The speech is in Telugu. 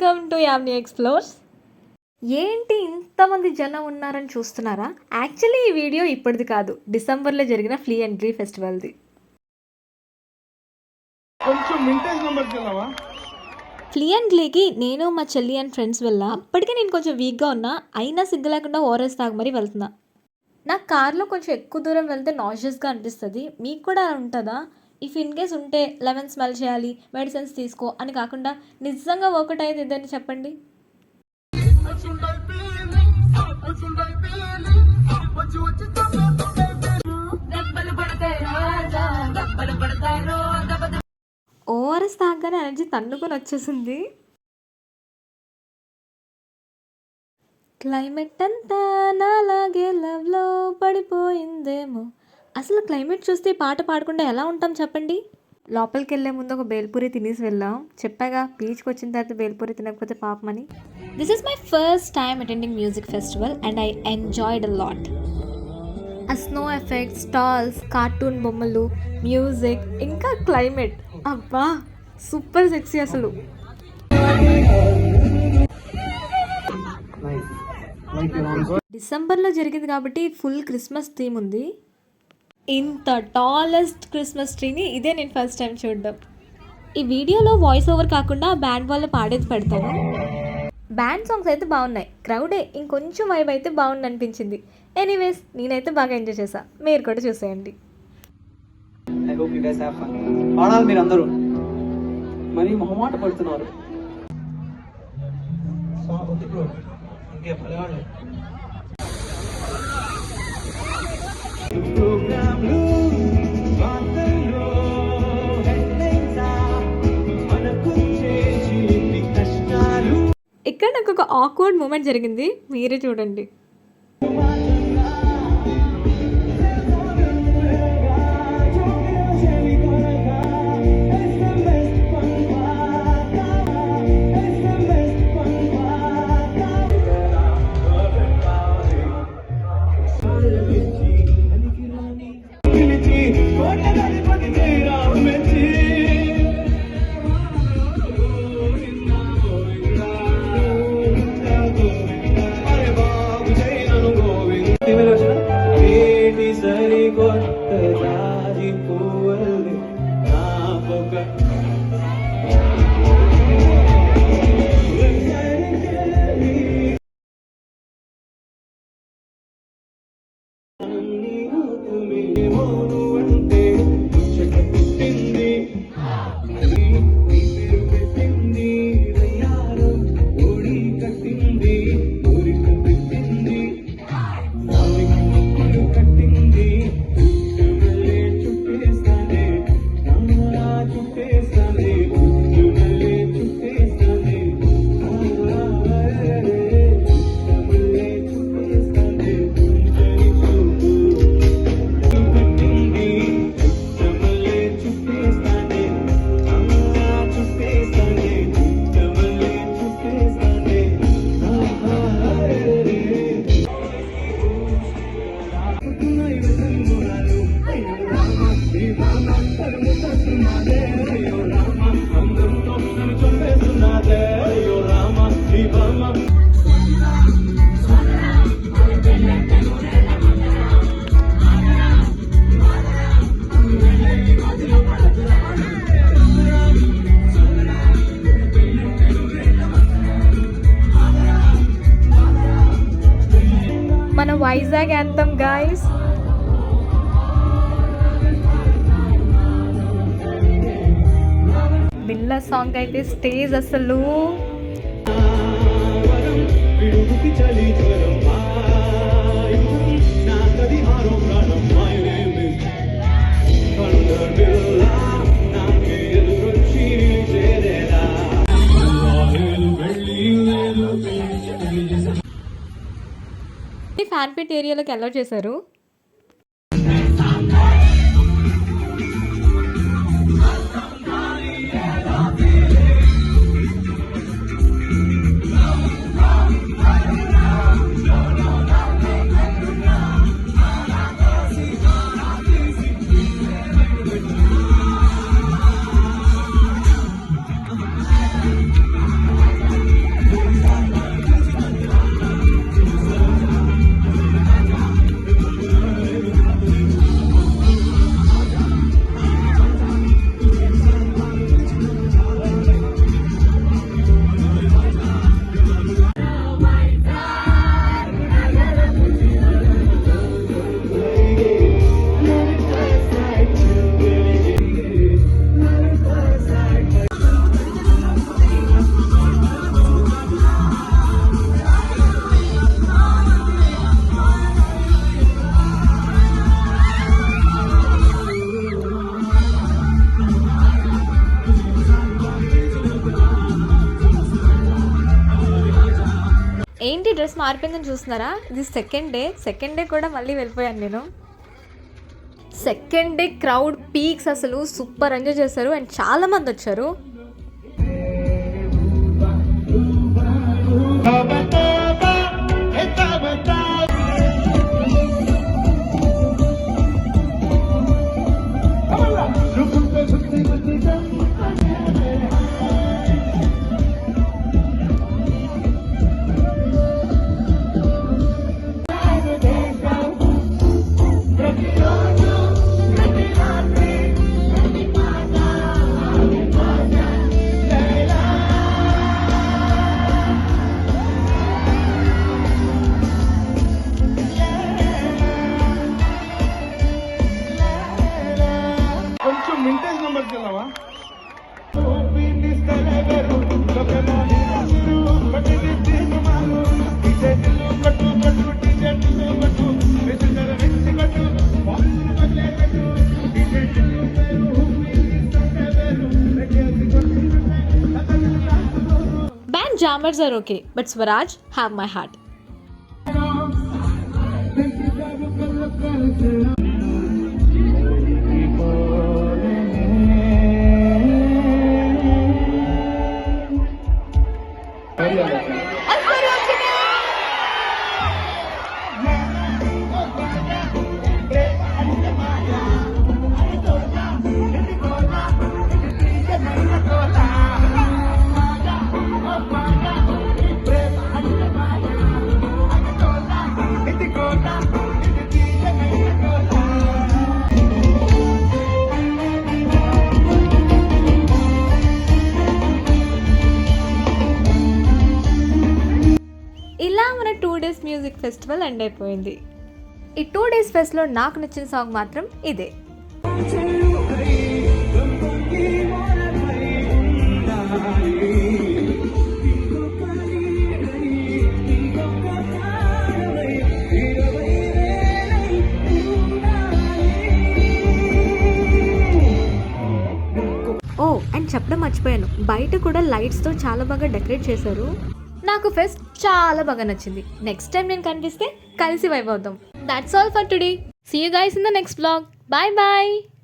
Welcome to Yamini explores. ఏంటి ఇంతమంది జనం ఉన్నారని చూస్తున్నారా? యాక్చువల్లీ ఈ వీడియో ఇప్పటిది కాదు, డిసెంబర్లో జరిగిన ఫ్లీ అండ్ గ్లీ ఫెస్టివల్ది. ఫ్లీ అండ్ గ్లీకి నేను మా చెల్లి అండ్ ఫ్రెండ్స్ వెళ్ళా. అప్పటికే నేను కొంచెం వీక్గా ఉన్నా, అయినా సిగ్గు లేకుండా ఓఆర్ఎస్ తాగి మరీ వెళ్తున్నా. నాకు కార్లో కొంచెం ఎక్కువ దూరం వెళ్తే నాయిషియస్గా అనిపిస్తుంది. మీకు కూడా ఉంటుందా? ఇఫ్ ఇన్ కేస్ ఉంటే లెమన్ స్మెల్ చేయాలి, మెడిసిన్స్ తీసుకో అని కాకుండా నిజంగా వర్కౌట్ అయ్యేది ఇదని చెప్పండి. ఓఆర్ఎస్ తాగగానే ఎనర్జీ తన్నుకొని వచ్చేసింది. క్లైమేట్ అంతా నాలాగే లవ్లో పడిపోయిందేమో. అసలు క్లైమేట్ చూస్తే పాట పాడకుండా ఎలా ఉంటాం చెప్పండి. లోపలికి వెళ్ళే ముందు ఒక బేల్పూరి తినేసి వెళ్ళాం. చెప్పాగా బీచ్కి వచ్చిన తర్వాత బేల్పూరి తినకపోతే పాపమని. This is my first time attending music festival and I enjoyed a lot. ఆ స్నో ఎఫెక్ట్స్, స్టాల్స్, కార్టూన్ బొమ్మలు, మ్యూజిక్, ఇంకా క్లైమేట్, అబ్బా సూపర్ సెక్సీ అసలు. డిసెంబర్లో జరిగింది కాబట్టి ఫుల్ క్రిస్మస్ థీమ్ ఉంది. ఇంత టాలెస్ట్ క్రిస్మస్ ట్రీని ఇదే నేను ఫస్ట్ టైం చూడడం. ఈ వీడియోలో వాయిస్ ఓవర్ కాకుండా బ్యాండ్ వాళ్ళు పాడేది పెడతాను. బ్యాండ్ సాంగ్స్ అయితే బాగున్నాయి, క్రౌడే ఇంకొంచెం వైబ్ అయితే బాగుంది అనిపించింది. ఎనీవేస్ నేనైతే బాగా ఎంజాయ్ చేశా, మీరు కూడా చూసేయండి. మీరందరూ మరి మొహమాట పడుతున్నారు. ఇక్కడ నాకు ఒక ఆక్వర్డ్ మూమెంట్ జరిగింది, మీరే చూడండి. మన వైజాగ్ యాంథమ్ గైస్. బిల్లా సాంగ్ అయితే స్టేజ్ అసలు ఫ్యాన్ పిట్ ఏరియాలోకి అలౌ చేశారు. డ్రెస్ మారిపోయిందని చూస్తున్నారా? ఇది సెకండ్ డే కూడా మళ్ళీ వెళ్ళిపోయాను నేను. సెకండ్ డే క్రౌడ్ పీక్స్, అసలు సూపర్ ఎంజాయ్ చేశారు అండ్ చాలా మంది వచ్చారు. కొంచెం వింటేజ్ నెంబర్కి వెళ్ళావా? Band jammers are okay, but Swaraj have my heart. ఇలా మన 2 days మ్యూజిక్ ఫెస్టివల్ ఎండ్ అయిపోయింది. ఈ 2 days ఫెస్ట్లో నాకు నచ్చిన సాంగ్ మాత్రం ఇదే. ఓ అండ్ చెప్పడం మర్చిపోయాను, బయట కూడా లైట్స్తో చాలా బాగా డెకరేట్ చేశారు. నాకు ఫెస్ట్ చాలా బాగా నచ్చింది. నెక్స్ట్ టైం నేను కనిపిస్తే కలిసి వైబ్ అవుదాం. That's all for today. See you guys in the next vlog. Bye bye.